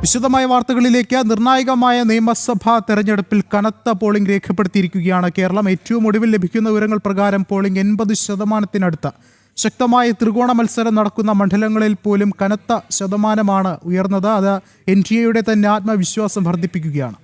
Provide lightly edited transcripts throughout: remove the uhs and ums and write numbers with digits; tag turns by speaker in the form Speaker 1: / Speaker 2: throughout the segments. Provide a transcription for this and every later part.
Speaker 1: വിശദമായ വാർത്തകളിലേക്ക്. നിർണായകമായ നിയമസഭാ തെരഞ്ഞെടുപ്പിൽ കനത്ത പോളിംഗ് രേഖപ്പെടുത്തിയിരിക്കുകയാണ് കേരളം. ഏറ്റവും ഒടുവിൽ ലഭിക്കുന്ന വിവരങ്ങൾ പ്രകാരം പോളിംഗ് 80%-നടുത്ത്. ശക്തമായ ത്രികോണ മത്സരം നടക്കുന്ന മണ്ഡലങ്ങളിൽ പോലും കനത്ത ശതമാനമാണ് ഉയർന്നത്. അത് NDAയുടെ തന്നെ ആത്മവിശ്വാസം വർദ്ധിപ്പിക്കുകയാണ്.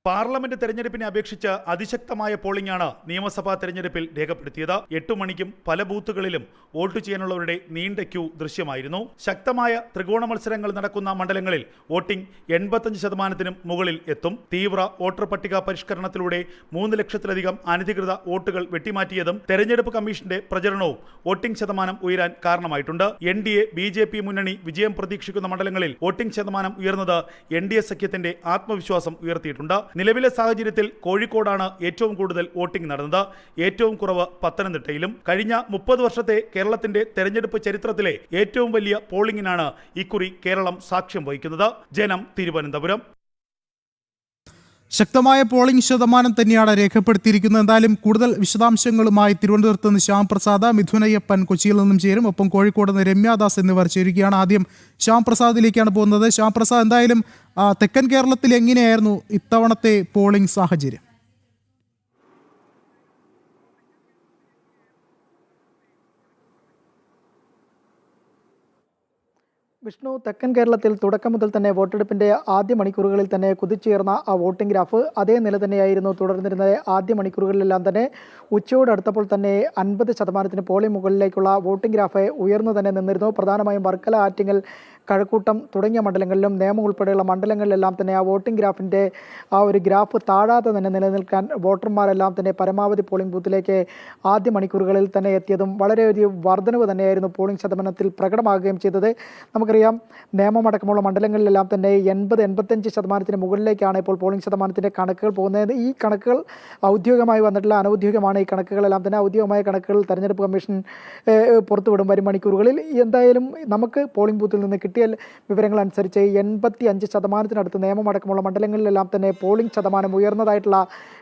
Speaker 2: പാർലമെന്റ് തെരഞ്ഞെടുപ്പിനെ അപേക്ഷിച്ച് അതിശക്തമായ പോളിംഗാണ് നിയമസഭാ തെരഞ്ഞെടുപ്പിൽ രേഖപ്പെടുത്തിയത്. 8 മണിക്കും പല ബൂത്തുകളിലും വോട്ട് ചെയ്യാനുള്ളവരുടെ നീണ്ട ക്യൂ ദൃശ്യമായിരുന്നു. ശക്തമായ ത്രികോണ മത്സരങ്ങൾ നടക്കുന്ന മണ്ഡലങ്ങളിൽ വോട്ടിംഗ് 85%-നും മുകളിൽ എത്തും. തീവ്ര വോട്ടർ പട്ടിക പരിഷ്കരണത്തിലൂടെ 3 ലക്ഷത്തിലധികം അനധികൃത വോട്ടുകൾ വെട്ടിമാറ്റിയതും തെരഞ്ഞെടുപ്പ് കമ്മീഷന്റെ പ്രചരണവും വോട്ടിംഗ് ശതമാനം ഉയരാൻ കാരണമായിട്ടുണ്ട്. NDA BJP മുന്നണി വിജയം പ്രതീക്ഷിക്കുന്ന മണ്ഡലങ്ങളിൽ വോട്ടിംഗ് ശതമാനം ഉയർന്നത് NDA സഖ്യത്തിന്റെ ആത്മവിശ്വാസം ഉയർത്തിയിട്ടുണ്ട്. നിലവിലെ സാഹചര്യത്തിൽ കോഴിക്കോടാണ് ഏറ്റവും കൂടുതൽ വോട്ടിംഗ് നടന്നത്. ഏറ്റവും കുറവ് പത്തനംതിട്ടയിലും. കഴിഞ്ഞ 30 വർഷത്തെ കേരളത്തിന്റെ തെരഞ്ഞെടുപ്പ് ചരിത്രത്തിലെ ഏറ്റവും വലിയ പോളിംഗിനാണ് ഇക്കുറി കേരളം സാക്ഷ്യം വഹിക്കുന്നത്. ജനം, തിരുവനന്തപുരം.
Speaker 1: ശക്തമായ പോളിംഗ് ശതമാനം തന്നെയാണ് രേഖപ്പെടുത്തിയിരിക്കുന്നത്. എന്തായാലും കൂടുതൽ വിശദാംശങ്ങളുമായി തിരുവനന്തപുരത്ത് നിന്ന് ശ്യാം പ്രസാദ്, മിഥുനയ്യപ്പൻ കൊച്ചിയിൽ നിന്നും ചേരും. ഒപ്പം കോഴിക്കോട് നിന്ന് രമ്യാദാസ് എന്നിവർ ചേരുകയാണ്. ആദ്യം ശ്യാം പ്രസാദിലേക്കാണ് പോകുന്നത്. ശ്യാം പ്രസാദ്, എന്തായാലും തെക്കൻ കേരളത്തിൽ എങ്ങനെയായിരുന്നു ഇത്തവണത്തെ പോളിംഗ് സാഹചര്യം?
Speaker 3: വിഷ്ണു, തെക്കൻ കേരളത്തിൽ തുടക്കം മുതൽ തന്നെ വോട്ടെടുപ്പിൻ്റെ ആദ്യ മണിക്കൂറുകളിൽ തന്നെ കുതിച്ചുയർന്ന ആ വോട്ടിംഗ് ഗ്രാഫ് അതേ നില തന്നെയായിരുന്നു തുടർന്നിരുന്നത്. ആദ്യ മണിക്കൂറുകളിലെല്ലാം തന്നെ ഉച്ചയോടടുത്തപ്പോൾ തന്നെ 50%-ന് പോളിംഗ് മുകളിലേക്കുള്ള വോട്ടിംഗ് ഗ്രാഫ് ഉയർന്നു തന്നെ നിന്നിരുന്നു. പ്രധാനമായും വർക്കല, ആറ്റിങ്ങൽ, കഴക്കൂട്ടം തുടങ്ങിയ മണ്ഡലങ്ങളിലും നേമം ഉൾപ്പെടെയുള്ള മണ്ഡലങ്ങളിലെല്ലാം തന്നെ ആ വോട്ടിംഗ് ഗ്രാഫിൻ്റെ ആ ഒരു ഗ്രാഫ് താഴാതെ തന്നെ നിലനിൽക്കാൻ വോട്ടർമാരെല്ലാം തന്നെ പരമാവധി പോളിംഗ് ബൂത്തിലേക്ക് ആദ്യ മണിക്കൂറുകളിൽ തന്നെ എത്തിയതും വളരെ ഒരു വർധനവ് തന്നെയായിരുന്നു പോളിംഗ് ശതമാനത്തിൽ പ്രകടമാകുകയും ചെയ്തത്. നമുക്കറിയാം, നേമം അടക്കമുള്ള മണ്ഡലങ്ങളിലെല്ലാം തന്നെ 80-85%-ന് മുകളിലേക്കാണ് ഇപ്പോൾ പോളിംഗ് ശതമാനത്തിൻ്റെ കണക്കുകൾ പോകുന്നത്. ഈ കണക്കുകൾ ഔദ്യോഗികമായി വന്നിട്ടുള്ള, അനൗദ്യോഗികമാണ് ഈ കണക്കുകളെല്ലാം തന്നെ. ഔദ്യോഗികമായ കണക്കുകൾ തെരഞ്ഞെടുപ്പ് കമ്മീഷൻ പുറത്തുവിടും വരും മണിക്കൂറുകളിൽ. എന്തായാലും നമുക്ക് പോളിംഗ് ബൂത്തിൽ നിന്ന് കിട്ടിയ വിവരങ്ങൾ അനുസരിച്ച് 85%-നടുത്ത് നിയമമടക്കമുള്ള മണ്ഡലങ്ങളിലെല്ലാം തന്നെ പോളിംഗ് ശതമാനം ഉയർന്നതായിട്ടുള്ള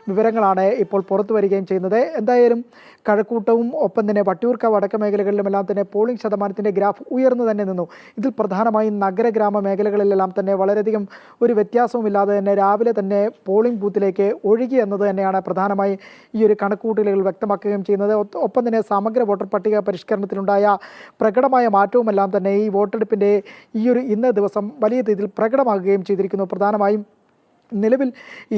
Speaker 3: വിവരങ്ങളാണ് ഇപ്പോൾ പുറത്തു വരികയും ചെയ്യുന്നത്. എന്തായാലും കഴക്കൂട്ടവും ഒപ്പം തന്നെ വട്ടിയൂർക്കാവ് അടക്ക മേഖലകളിലുമെല്ലാം തന്നെ പോളിംഗ് ശതമാനത്തിൻ്റെ ഗ്രാഫ് ഉയർന്നു തന്നെ നിന്നു. ഇതിൽ പ്രധാനമായും നഗരഗ്രാമ മേഖലകളിലെല്ലാം തന്നെ വളരെയധികം ഒരു വ്യത്യാസവുമില്ലാതെ തന്നെ രാവിലെ തന്നെ പോളിംഗ് ബൂത്തിലേക്ക് ഒഴുകി എന്നത് തന്നെയാണ് പ്രധാനമായി ഈ ഒരു കണക്കുകൂട്ടലുകൾ വ്യക്തമാക്കുകയും ചെയ്യുന്നത്. ഒപ്പം തന്നെ സമഗ്ര വോട്ടർ പട്ടിക പരിഷ്കരണത്തിലുണ്ടായ പ്രകടമായ മാറ്റവുമെല്ലാം തന്നെ ഈ വോട്ടെടുപ്പിൻ്റെ ഈ ഒരു ഇന്നേ ദിവസം വലിയ രീതിയിൽ പ്രകടമാകുകയും ചെയ്തിരിക്കുന്നു. പ്രധാനമായും നിലവിൽ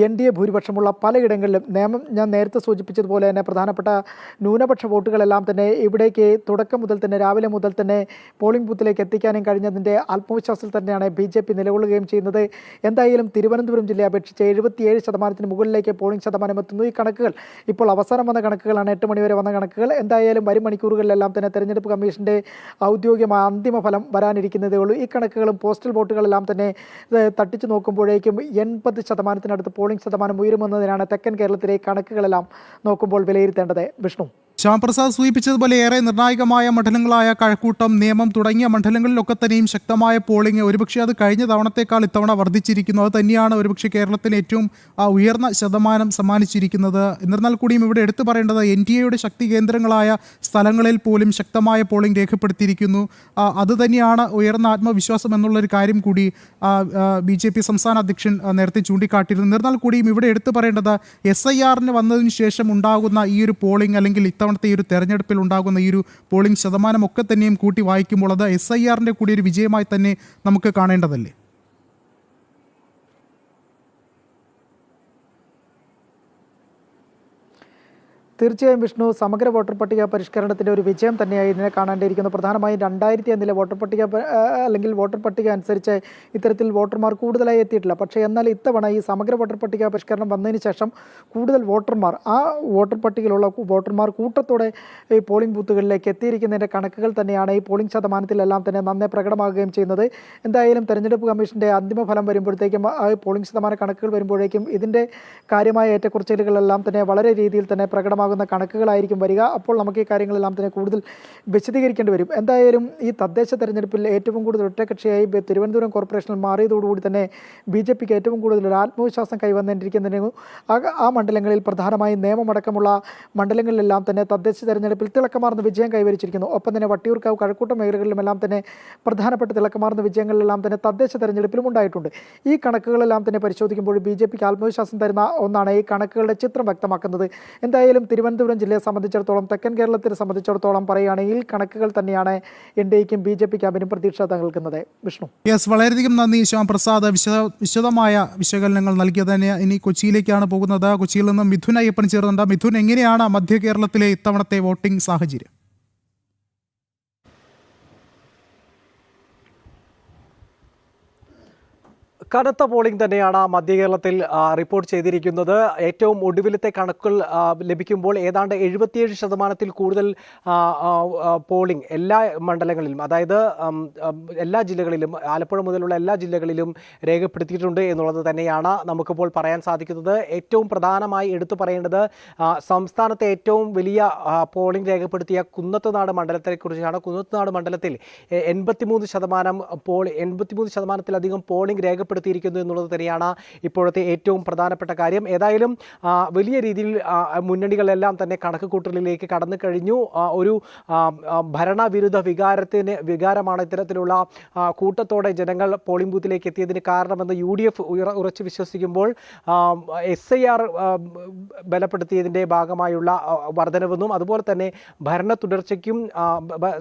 Speaker 3: NDA ഭൂരിപക്ഷമുള്ള പലയിടങ്ങളിലും നിയമം ഞാൻ നേരത്തെ സൂചിപ്പിച്ചതുപോലെ തന്നെ പ്രധാനപ്പെട്ട ന്യൂനപക്ഷ വോട്ടുകളെല്ലാം തന്നെ ഇവിടേക്ക് തുടക്കം മുതൽ തന്നെ രാവിലെ മുതൽ തന്നെ പോളിംഗ് ബൂത്തിലേക്ക് എത്തിക്കാനും കഴിഞ്ഞതിൻ്റെ ആത്മവിശ്വാസത്തിൽ തന്നെയാണ് BJP നിലകൊള്ളുകയും ചെയ്യുന്നത്. എന്തായാലും തിരുവനന്തപുരം ജില്ലയെ അപേക്ഷിച്ച് 77%-ന് മുകളിലേക്ക് പോളിംഗ് ശതമാനം എത്തുന്നു. ഈ കണക്കുകൾ ഇപ്പോൾ അവസാനം വന്ന കണക്കുകളാണ്, 8 മണിവരെ വന്ന കണക്കുകൾ. എന്തായാലും വരും മണിക്കൂറുകളിലെല്ലാം തന്നെ തെരഞ്ഞെടുപ്പ് കമ്മീഷൻ്റെ ഔദ്യോഗികമായ അന്തിമ ഫലം വരാനിരിക്കുന്നതേ ഉള്ളൂ. ഈ കണക്കുകളും പോസ്റ്റൽ വോട്ടുകളെല്ലാം തന്നെ തട്ടിച്ചു നോക്കുമ്പോഴേക്കും 80%-നടുത്ത് പോളിംഗ് ശതമാനം ഉയരുമെന്നതിനാണ് തെക്കൻ കേരളത്തിലെ കണക്കുകളെല്ലാം നോക്കുമ്പോൾ വിലയിരുത്തേണ്ടത്. വിഷ്ണു,
Speaker 1: ശ്യാംപ്രസാദ് സൂചിപ്പിച്ചതുപോലെ ഏറെ നിർണായകമായ മണ്ഡലങ്ങളായ കഴക്കൂട്ടം, നേമം തുടങ്ങിയ മണ്ഡലങ്ങളിലൊക്കെ തന്നെയും ശക്തമായ പോളിംഗ്. ഒരുപക്ഷെ അത് കഴിഞ്ഞ തവണത്തേക്കാൾ ഇത്തവണ വർദ്ധിച്ചിരിക്കുന്നു. അത് തന്നെയാണ് ഒരുപക്ഷെ കേരളത്തിന് ഏറ്റവും ഉയർന്ന ശതമാനം സമ്മാനിച്ചിരിക്കുന്നത്. എന്നിരുന്നാൽ കൂടിയും ഇവിടെ എടുത്തു പറയേണ്ടത് NDAയുടെ ശക്തി കേന്ദ്രങ്ങളായ സ്ഥലങ്ങളിൽ പോലും ശക്തമായ പോളിംഗ് രേഖപ്പെടുത്തിയിരിക്കുന്നു. അതുതന്നെയാണ് ഉയർന്ന ആത്മവിശ്വാസം എന്നുള്ളൊരു കാര്യം കൂടി BJP സംസ്ഥാന അധ്യക്ഷൻ നേരത്തെ ചൂണ്ടിക്കാട്ടിയിരുന്നു. എന്നിരുന്നാൽ കൂടിയും ഇവിടെ എടുത്തു പറയേണ്ടത് SIR വന്നതിന് ശേഷം ഉണ്ടാകുന്ന ഈ ഒരു പോളിംഗ്, അല്ലെങ്കിൽ ഇത്തവണത്തെ ഈ ഒരു തെരഞ്ഞെടുപ്പിൽ ഉണ്ടാകുന്ന ഈ ഒരു പോളിംഗ് ശതമാനം ഒക്കെ തന്നെയും കൂട്ടി വായിക്കുമ്പോൾ അത് SIR കൂടി ഒരു വിജയമായി തന്നെ നമുക്ക് കാണേണ്ടതല്ലേ?
Speaker 3: തീർച്ചയായും വിഷ്ണു, സമഗ്ര വോട്ടർ പട്ടിക പരിഷ്കരണത്തിൻ്റെ ഒരു വിജയം തന്നെയായി ഇതിനെ കാണേണ്ടിയിരിക്കുന്നു. പ്രധാനമായും 2001 വോട്ടർ പട്ടിക അല്ലെങ്കിൽ വോട്ടർ പട്ടിക അനുസരിച്ച് ഇത്തരത്തിൽ വോട്ടർമാർ കൂടുതലായി എത്തിയിട്ടില്ല. പക്ഷേ എന്നാൽ ഇത്തവണ ഈ സമഗ്ര വോട്ടർ പട്ടിക പരിഷ്കരണം വന്നതിന് ശേഷം കൂടുതൽ വോട്ടർമാർ, ആ വോട്ടർ പട്ടികയിലുള്ള വോട്ടർമാർ കൂട്ടത്തോടെ ഈ പോളിംഗ് ബൂത്തുകളിലേക്ക് എത്തിയിരിക്കുന്നതിൻ്റെ കണക്കുകൾ തന്നെയാണ് ഈ പോളിംഗ് ശതമാനത്തിലെല്ലാം തന്നെ നന്നേ പ്രകടമാകുകയും ചെയ്യുന്നത്. എന്തായാലും തെരഞ്ഞെടുപ്പ് കമ്മീഷൻ്റെ അന്തിമ ഫലം വരുമ്പോഴത്തേക്കും, പോളിംഗ് ശതമാന കണക്കുകൾ വരുമ്പോഴേക്കും ഇതിൻ്റെ കാര്യമായ ഏറ്റക്കുറച്ചിലുകളെല്ലാം തന്നെ വളരെ രീതിയിൽ തന്നെ പ്രകടമാകും വ്യക്തമാകുന്ന കണക്കുകളായിരിക്കും വരിക. അപ്പോൾ നമുക്ക് ഈ കാര്യങ്ങളെല്ലാം തന്നെ കൂടുതൽ വിശദീകരിക്കേണ്ടി വരും. എന്തായാലും ഈ തദ്ദേശ തെരഞ്ഞെടുപ്പിൽ ഏറ്റവും കൂടുതൽ ഒറ്റക്കക്ഷിയായി തിരുവനന്തപുരം കോർപ്പറേഷനിൽ മാറിയതോടുകൂടി തന്നെ BJPക്ക് ഏറ്റവും കൂടുതൽ ഒരു ആത്മവിശ്വാസം കൈവന്നിരിക്കുന്നതിന് ആ മണ്ഡലങ്ങളിൽ പ്രധാനമായും നിയമമടക്കമുള്ള മണ്ഡലങ്ങളിലെല്ലാം തന്നെ തദ്ദേശ തെരഞ്ഞെടുപ്പിൽ തിളക്കമാർന്ന വിജയം കൈവരിച്ചിരിക്കുന്നു. ഒപ്പം തന്നെ വട്ടിയൂർക്കാവ്, കഴക്കൂട്ടം മേഖലകളിലുമെല്ലാം തന്നെ പ്രധാനപ്പെട്ട തിളക്കമാർന്ന വിജയങ്ങളിലെല്ലാം തന്നെ തദ്ദേശ തെരഞ്ഞെടുപ്പിലും ഉണ്ടായിട്ടുണ്ട്. ഈ കണക്കുകളെല്ലാം തന്നെ പരിശോധിക്കുമ്പോൾ BJPക്ക് ആത്മവിശ്വാസം തരുന്ന ഒന്നാണ് ഈ കണക്കുകളുടെ ചിത്രം വ്യക്തമാക്കുന്നത്. എന്തായാലും തിരുവനന്തപുരം ജില്ലയെ സംബന്ധിച്ചിടത്തോളം, തെക്കൻ കേരളത്തെ സംബന്ധിച്ചിടത്തോളം പറയുകയാണെങ്കിൽ കണക്കുകൾ തന്നെയാണ് NDAയ്ക്കും BJP ക്യാമ്പിനും പ്രതീക്ഷ നൽകുന്നത്. വിഷ്ണു.
Speaker 1: യെസ്, വളരെയധികം നന്ദി ശ്യാം പ്രസാദ്. വിശദമായ വിശകലനങ്ങൾ നൽകിയതിന്. ഇനി കൊച്ചിയിലേക്കാണ് പോകുന്നത്. കൊച്ചിയിൽ നിന്നും മിഥുൻ അയ്യപ്പൻ ചേർന്നുണ്ട്. മിഥുൻ, എങ്ങനെയാണ് മധ്യ കേരളത്തിലെ ഇത്തവണത്തെ വോട്ടിംഗ് സാഹചര്യം?
Speaker 4: കനത്ത പോളിംഗ് തന്നെയാണ് മധ്യ കേരളത്തിൽ റിപ്പോർട്ട് ചെയ്തിരിക്കുന്നത്. ഏറ്റവും ഒടുവിലത്തെ കണക്കുകൾ ലഭിക്കുമ്പോൾ ഏതാണ്ട് 77% കൂടുതൽ പോളിംഗ് എല്ലാ മണ്ഡലങ്ങളിലും, അതായത് എല്ലാ ജില്ലകളിലും, ആലപ്പുഴ മുതലുള്ള എല്ലാ ജില്ലകളിലും രേഖപ്പെടുത്തിയിട്ടുണ്ട് എന്നുള്ളത് തന്നെയാണ് നമുക്കിപ്പോൾ പറയാൻ സാധിക്കുന്നത്. ഏറ്റവും പ്രധാനമായി എടുത്തു പറയേണ്ടത് സംസ്ഥാനത്തെ ഏറ്റവും വലിയ പോളിംഗ് രേഖപ്പെടുത്തിയ കുന്നത്തുനാട് മണ്ഡലത്തെക്കുറിച്ചാണ്. കുന്നത്തുനാട് മണ്ഡലത്തിൽ 83%-ലധികം പോളിംഗ് രേഖപ്പെടുത്തിയിരിക്കുന്നു എന്നുള്ളത് തന്നെയാണ് ഇപ്പോഴത്തെ ഏറ്റവും പ്രധാനപ്പെട്ട കാര്യം. ഏതായാലും വലിയ രീതിയിൽ മുന്നണികളെല്ലാം തന്നെ കണക്കുകൂട്ടലിലേക്ക് കടന്നു കഴിഞ്ഞു. ഒരു ഭരണവിരുദ്ധ വികാരമാണ് ഇത്തരത്തിലുള്ള കൂട്ടത്തോടെ ജനങ്ങൾ പോളിംഗ് ബൂത്തിലേക്ക് എത്തിയതിന് കാരണമെന്ന് UDF ഉറച്ചു വിശ്വസിക്കുമ്പോൾ SIR ബലപ്പെടുത്തിയതിൻ്റെ ഭാഗമായുള്ള വർധനവെന്നും അതുപോലെ തന്നെ ഭരണ തുടർച്ചയ്ക്കും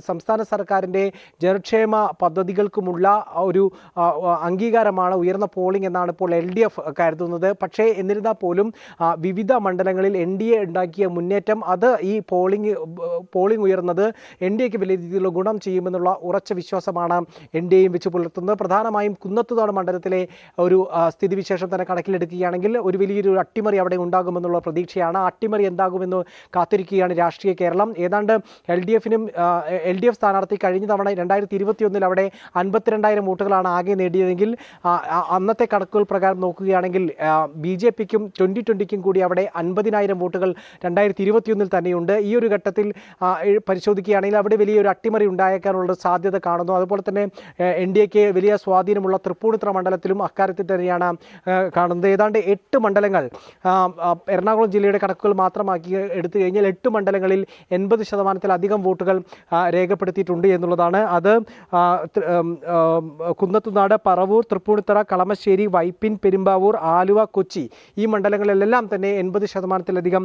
Speaker 4: സംസ്ഥാന സർക്കാരിൻ്റെ ജനക്ഷേമ പദ്ധതികൾക്കുമുള്ള ഒരു അംഗീകാരമാണ് ഉയർന്ന പോളിംഗ് എന്നാണ് ഇപ്പോൾ LDF കരുതുന്നത്. പക്ഷേ എന്നിരുന്നാൽ പോലും വിവിധ മണ്ഡലങ്ങളിൽ NDA ഉണ്ടാക്കിയ മുന്നേറ്റം, അത് ഈ പോളിംഗ് ഉയർന്നത് NDAയ്ക്ക് വലിയ രീതിയിലുള്ള ഗുണം ചെയ്യുമെന്നുള്ള ഉറച്ച വിശ്വാസമാണ് NDAയും വെച്ച് പുലർത്തുന്നത്. പ്രധാനമായും കുന്നത്തുനാട് മണ്ഡലത്തിലെ ഒരു സ്ഥിതിവിശേഷം തന്നെ കണക്കിലെടുക്കുകയാണെങ്കിൽ ഒരു വലിയൊരു അട്ടിമറി അവിടെ ഉണ്ടാകുമെന്നുള്ള പ്രതീക്ഷയാണ്. അട്ടിമറി എന്താകുമെന്ന് കാത്തിരിക്കുകയാണ് രാഷ്ട്രീയ കേരളം. ഏതാണ്ട് LDF സ്ഥാനാർത്ഥി കഴിഞ്ഞ തവണ 2021 അവിടെ 52,000 വോട്ടുകളാണ് ആകെ നേടിയതെങ്കിൽ അന്നത്തെ കണക്കുകൾ പ്രകാരം നോക്കുകയാണെങ്കിൽ BJPക്കും 2020ക്കും കൂടി അവിടെ 50,000 വോട്ടുകൾ 2021 തന്നെയുണ്ട്. ഈ ഒരു ഘട്ടത്തിൽ പരിശോധിക്കുകയാണെങ്കിൽ അവിടെ വലിയൊരു അട്ടിമറി ഉണ്ടായേക്കാനുള്ള സാധ്യത കാണുന്നു. അതുപോലെ തന്നെ NDAയ്ക്ക് വലിയ സ്വാധീനമുള്ള തൃപ്പൂണിത്തുറ മണ്ഡലത്തിലും അക്കാര്യത്തിൽ തന്നെയാണ് കാണുന്നത്. ഏതാണ്ട് 8 മണ്ഡലങ്ങൾ, എറണാകുളം ജില്ലയുടെ കണക്കുകൾ മാത്രമാക്കി എടുത്തു കഴിഞ്ഞാൽ 8 മണ്ഡലങ്ങളിൽ 80%-ലധികം വോട്ടുകൾ രേഖപ്പെടുത്തിയിട്ടുണ്ട് എന്നുള്ളതാണ്. അത് കുന്നത്തുനാട്, പറവൂർ, തൃപ്പൂണിത്തുറ, കളമശ്ശേരി, വൈപ്പിൻ, പെരുമ്പാവൂർ, ആലുവ, കൊച്ചി ഈ മണ്ഡലങ്ങളിലെല്ലാം തന്നെ 80%-ലധികം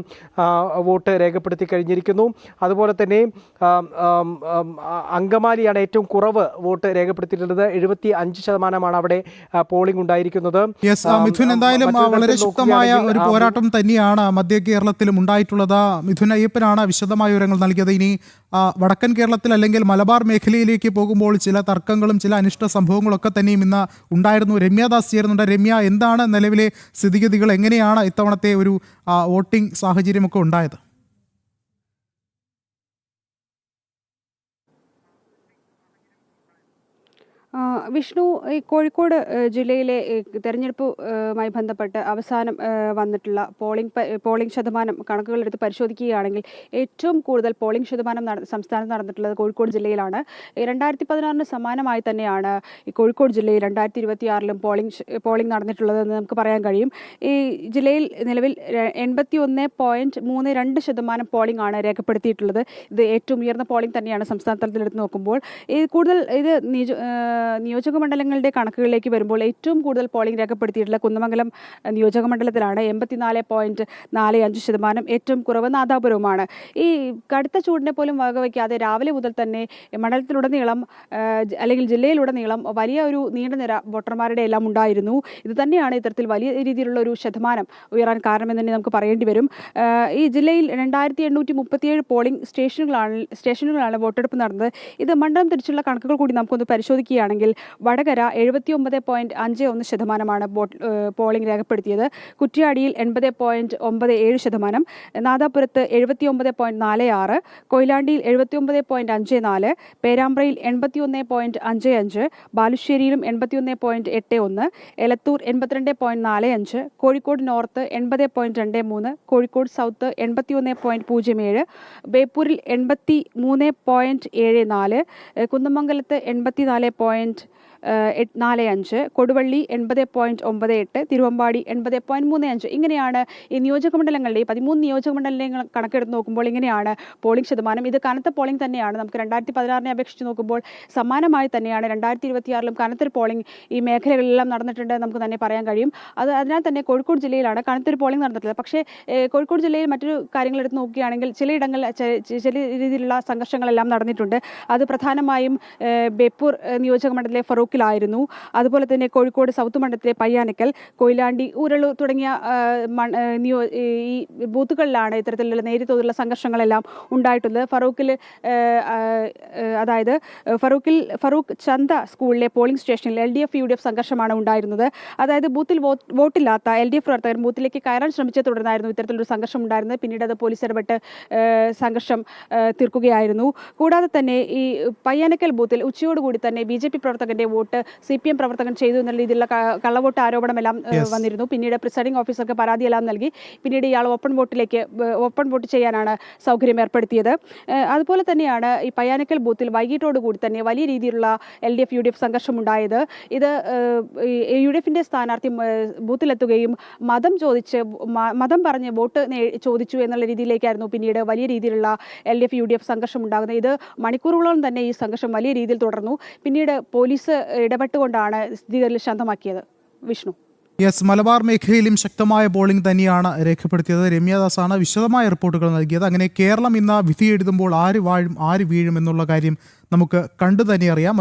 Speaker 4: വോട്ട് രേഖപ്പെടുത്തി കഴിഞ്ഞിരിക്കുന്നു. അതുപോലെ തന്നെ അങ്കമാലിയാണ് ഏറ്റവും കുറവ് വോട്ട് രേഖപ്പെടുത്തിയിട്ടുള്ളത്. 75% അവിടെ പോളിംഗ് ഉണ്ടായിരിക്കുന്നത്.
Speaker 1: മിഥുൻ, എന്തായാലും വളരെ ശക്തമായ ഒരു പോരാട്ടം തന്നെയാണ് മധ്യ കേരളത്തിലും ഉണ്ടായിട്ടുള്ളത്. മിഥുൻ അയ്യപ്പനാണ് വിശദമായ വിവരങ്ങൾ നൽകിയത്. ഇനി വടക്കൻ കേരളത്തിൽ അല്ലെങ്കിൽ മലബാർ മേഖലയിലേക്ക് പോകുമ്പോൾ ചില തർക്കങ്ങളും ചില അനിഷ്ട സംഭവങ്ങളൊക്കെ തന്നെയും ഇന്ന് ഉണ്ടായിരുന്നു. രമ്യാദാസ് ചേരുന്നുണ്ട്. രമ്യ, എന്താണ് നിലവിലെ സ്ഥിതിഗതികൾ? എങ്ങനെയാണ് ഇത്തവണത്തെ ഒരു വോട്ടിംഗ് സാഹചര്യമൊക്കെ ഉണ്ടായത്?
Speaker 5: വിഷ്ണു, ഈ കോഴിക്കോട് ജില്ലയിലെ തെരഞ്ഞെടുപ്പുമായി ബന്ധപ്പെട്ട് അവസാനം വന്നിട്ടുള്ള പോളിംഗ് ശതമാനം കണക്കുകളെടുത്ത് പരിശോധിക്കുകയാണെങ്കിൽ ഏറ്റവും കൂടുതൽ പോളിംഗ് ശതമാനം സംസ്ഥാനത്ത് നടന്നിട്ടുള്ളത് കോഴിക്കോട് ജില്ലയിലാണ്. 2016 സമാനമായി തന്നെയാണ് ഈ കോഴിക്കോട് ജില്ലയിൽ 2026 പോളിംഗ് നടന്നിട്ടുള്ളതെന്ന് നമുക്ക് പറയാൻ കഴിയും. ഈ ജില്ലയിൽ നിലവിൽ 81.32% പോളിംഗ് ആണ് രേഖപ്പെടുത്തിയിട്ടുള്ളത്. ഇത് ഏറ്റവും ഉയർന്ന പോളിംഗ് തന്നെയാണ് സംസ്ഥാന തലത്തിൽ എടുത്ത് നോക്കുമ്പോൾ. ഇത് നിയോജക മണ്ഡലങ്ങളുടെ കണക്കുകളിലേക്ക് വരുമ്പോൾ ഏറ്റവും കൂടുതൽ പോളിംഗ് രേഖപ്പെടുത്തിയിട്ടുള്ള കുന്നമംഗലം നിയോജക മണ്ഡലത്തിലാണ് 84.45%. ഏറ്റവും കുറവ് നാദാപുരവുമാണ്. ഈ കടുത്ത ചൂടിനെ പോലും വകവയ്ക്കാതെ രാവിലെ മുതൽ തന്നെ മണ്ഡലത്തിലുടനീളം അല്ലെങ്കിൽ ജില്ലയിലുടനീളം വലിയ ഒരു നീണ്ട നിര വോട്ടർമാരുടെ എല്ലാം ഉണ്ടായിരുന്നു. ഇത് തന്നെയാണ് ഇത്തരത്തിൽ വലിയ രീതിയിലുള്ള ഒരു ശതമാനം ഉയരാൻ കാരണമെന്ന് തന്നെ നമുക്ക് പറയേണ്ടി വരും. ഈ ജില്ലയിൽ 2837 പോളിംഗ് സ്റ്റേഷനുകളാണ് വോട്ടെടുപ്പ് നടന്നത്. ഇത് മണ്ഡലം തിരിച്ചുള്ള കണക്കുകൾ കൂടി നമുക്കൊന്ന് പരിശോധിക്കുകയാണ്. പരിശോധിക്കുകയാണെങ്കിൽ വടകര 79.51% പോളിംഗ് രേഖപ്പെടുത്തിയത്. കുറ്റ്യാടിയിൽ 80.97%, നാദാപുരത്ത് 79.46, കൊയിലാണ്ടിയിൽ 79.54, പേരാമ്പ്രയിൽ 81.55, ബാലുശ്ശേരിയിലും 81.81, എലത്തൂർ 82.45, കോഴിക്കോട് നോർത്ത് 80.23, കോഴിക്കോട് സൗത്ത് 81.07, ബേപ്പൂരിൽ 83.74, കുന്നമംഗലത്ത് 84.45, കൊടുവള്ളി 80.98, തിരുവമ്പാടി 80.35. ഇങ്ങനെയാണ് ഈ നിയോജകമണ്ഡലങ്ങളുടെ 13 നിയോജകമണ്ഡലങ്ങൾ കണക്കെടുത്ത് നോക്കുമ്പോൾ ഇങ്ങനെയാണ് പോളിംഗ് ശതമാനം. ഇത് കനത്ത പോളിംഗ് തന്നെയാണ്. നമുക്ക് 2016 അപേക്ഷിച്ച് നോക്കുമ്പോൾ സമാനമായി തന്നെയാണ് 2026 കനത്തൊരു പോളിംഗ് ഈ മേഖലകളിലെല്ലാം നടന്നിട്ടുണ്ട് നമുക്ക് തന്നെ പറയാൻ കഴിയും. അതിനാൽ തന്നെ കോഴിക്കോട് ജില്ലയിലാണ് കനത്തൊരു പോളിംഗ് നടന്നിട്ടുള്ളത്. പക്ഷേ കോഴിക്കോട് ജില്ലയിൽ മറ്റൊരു കാര്യങ്ങൾ എടുത്ത് നോക്കുകയാണെങ്കിൽ ചിലയിടങ്ങളിൽ ചില രീതിയിലുള്ള സംഘർഷങ്ങളെല്ലാം നടന്നിട്ടുണ്ട്. അത് പ്രധാനമായും ബേപ്പൂർ നിയോജകമണ്ഡലത്തിലെ ഫറൂഖിലായിരുന്നു. അതുപോലെ തന്നെ കോഴിക്കോട് സൗത്ത് മണ്ഡലത്തിലെ പയ്യാനക്കൽ, കൊയിലാണ്ടി, ഊരളൂർ തുടങ്ങിയ ഈ ബൂത്തുകളിലാണ് ഇത്തരത്തിലുള്ള നേരിയ തോതിലുള്ള സംഘർഷങ്ങളെല്ലാം ഉണ്ടായിട്ടുള്ളത്. അതായത് ഫറൂഖ് ചന്ത സ്കൂളിലെ പോളിംഗ് സ്റ്റേഷനിൽ LDF UDF സംഘർഷമാണ് ഉണ്ടായിരുന്നത്. അതായത് ബൂത്തിൽ വോട്ടില്ലാത്ത LDF പ്രവർത്തകർ ബൂത്തിലേക്ക് കയറാൻ ശ്രമിച്ചത് തുടർന്നായിരുന്നു ഇത്തരത്തിലൊരു സംഘർഷം ഉണ്ടായിരുന്നത്. പിന്നീട് അത് പോലീസ് ഇടപെട്ട് സംഘർഷം തീർക്കുകയായിരുന്നു. കൂടാതെ തന്നെ ഈ പയ്യാനക്കൽ ബൂത്തിൽ ഉച്ചയോടുകൂടി തന്നെ BJP പ്രവർത്തകന്റെ വോട്ട് CPM പ്രവർത്തകൻ ചെയ്തു എന്ന രീതിയിലുള്ള കള്ളവോട്ട് ആരോപണമെല്ലാം വന്നിരുന്നു. പിന്നീട് പ്രിസൈഡിംഗ് ഓഫീസർക്ക് പരാതിയെല്ലാം നൽകി പിന്നീട് ഇയാൾ ഓപ്പൺ വോട്ട് ചെയ്യാനാണ് സൗകര്യം ഏർപ്പെടുത്തിയത്. അതുപോലെ തന്നെയാണ് ഈ പയ്യാനക്കൽ ബൂത്തിൽ വൈകിട്ടോടുകൂടി തന്നെ വലിയ രീതിയിലുള്ള LDF UDF സംഘർഷം ഉണ്ടായത്. ഇത് UDFന്റെ സ്ഥാനാർത്ഥി ബൂത്തിലെത്തുകയും മതം പറഞ്ഞ് വോട്ട് ചോദിച്ചു എന്നുള്ള രീതിയിലേക്കായിരുന്നു പിന്നീട് വലിയ രീതിയിലുള്ള LDF UDF സംഘർഷം ഉണ്ടാകുന്നത്. ഇത് മണിക്കൂറുകളോളം തന്നെ ഈ സംഘർഷം വലിയ രീതിയിൽ തുടർന്നു. പിന്നീട് പോലീസ് ഇടപെട്ടുകൊണ്ടാണ് സ്ഥിതിഗതികൾ ശാന്തമാക്കിയത്. വിഷ്ണു.
Speaker 1: യെസ്, മലബാർ മേഖലയിലും ശക്തമായ പോളിംഗ് തന്നെയാണ് രേഖപ്പെടുത്തിയത്. രമ്യദാസാണ് വിശദമായ റിപ്പോർട്ടുകൾ നൽകിയത്. അങ്ങനെ കേരളം ഇന്ന് വിധി എഴുതുമ്പോൾ ആര് വാഴും ആര് വീഴും എന്നുള്ള കാര്യം നമുക്ക് കണ്ടു തന്നെ അറിയാം.